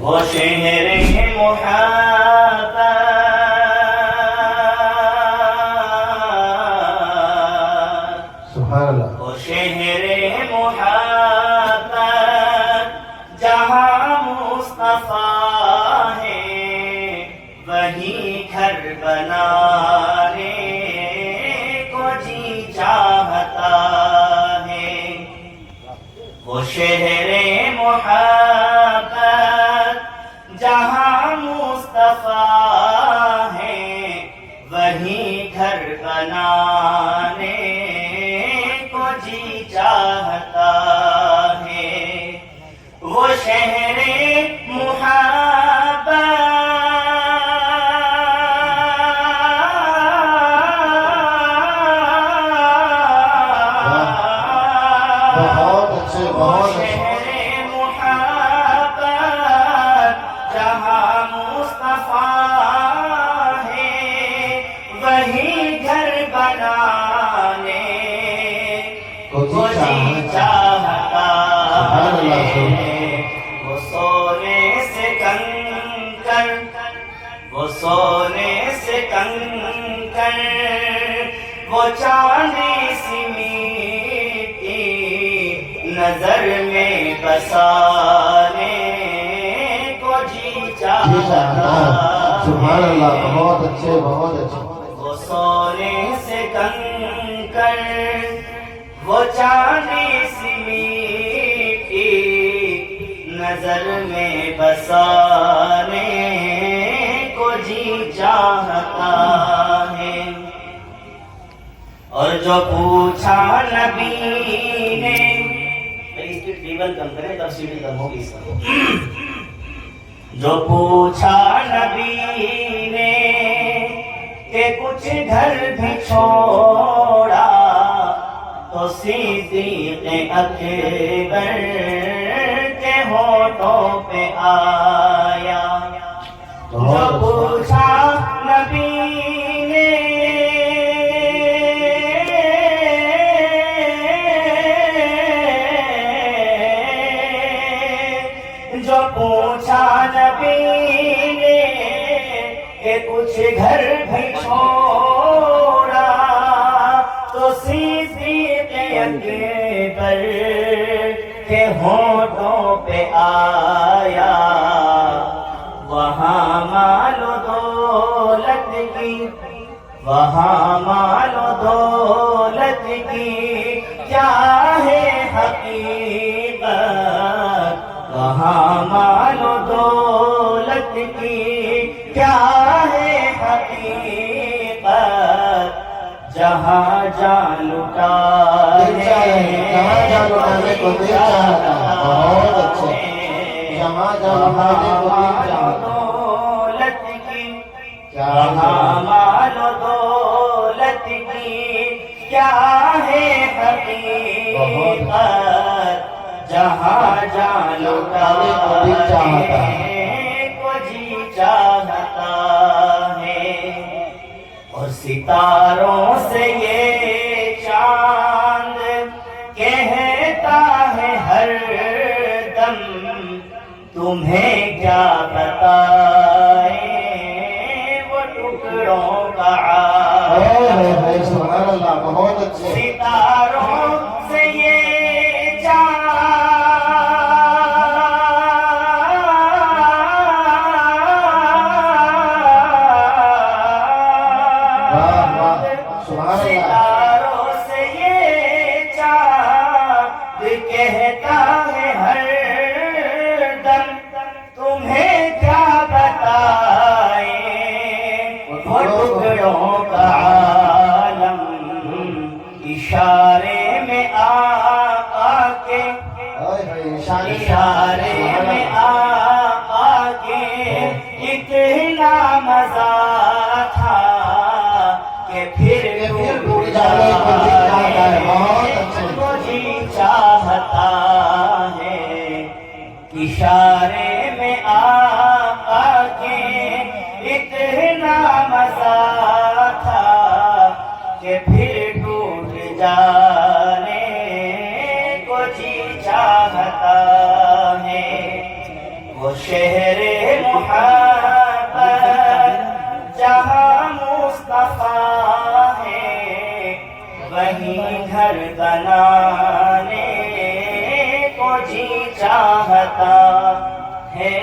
وہ شہر محبت سبحان اللہ. وہ شہر محبت جہاں مصطفیٰ ہے وہی گھر بنانے کو جی چاہتا ہے. وہ شہر محبت جہاں مصطفیٰ ہے وہی گھر بنانے کو جی چاہتا ہے. وہ شہر بہت اچھے، بہت اچھے. وہی گھر بنانے کو جی چاہتا ہے. وہ سونے سے کنکر، وہ سونے سے کنکر، وہ چاندی سی میٹھی نظر میں بسانے کو جی چاہتا ہے. سبحان اللہ. بہت اچھے، بہت اچھے. وہ سونے سے کنکر، وہ چاندی سی میٹھی نظر میں بسانے کو جی چاہتا ہے. اور جو پوچھا نبی نے، ٹیبل کم کرے تب سیڑھی کم ہوگی اس کا. جو پوچھا نبی نے کہ کچھ گھر بھی چھوڑا تو صدیق اکبر کے ہونٹوں پہ آیا. جو پوچھا نبی نے جو پوچھا نبی نے کہ کچھ گھر بھی چھوڑا تو صدیق اکبر کے ہونٹوں پہ آیا. وہاں مال و دولت کی، وہاں مال و دولت کی کیا ہے حقیقت، وہاں مال و دولت کی کیا ہے حقیقت. جہاں جان لٹانے کو دل چاہتا ہے. بہت اچھے. جہاں جان لٹانے کو دل چاہتا ہے. دولت کی، وہاں مال و دولت کی کیا ہے حقیقت. جہاں جان لٹانے کو جی چاہتا ہے. اور ستاروں سے یہ چاند کہتا ہے ہر دم تمہیں کیا بتائیں وہ ٹکڑوں کا عالم. سبحان اللہ. بہت اچھے. ستاروں سے یہ ستاروں سے یہ چاند کہتا ہے ہر دم تمہیں کیا بتائیں وہ ٹکڑوں کا عالم. اشارے میں آ کے، اشارے میں آ کے اتنا مزہ تھا کہ پھر ٹوٹ جانے کو جی چاہتا ہے. اشارے میں آ کے اتنا مزہ تھا کہ پھر ٹوٹ جانے کو جی چاہتا ہے. گھر بنانے کو جی چاہتا ہے،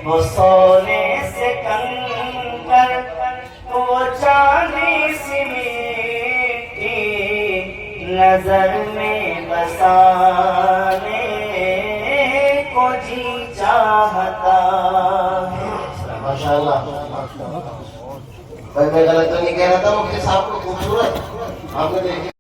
وہ سونے سے کنکر وہ چاندی سی مٹی نظر میں بسانے کو جی چاہتا ہے۔ ماشاءاللہ۔ بھائی میں غلط تو نہیں کہہ رہا تھا، مفتی صاحب کو خوبصورت آپ نے دیکھی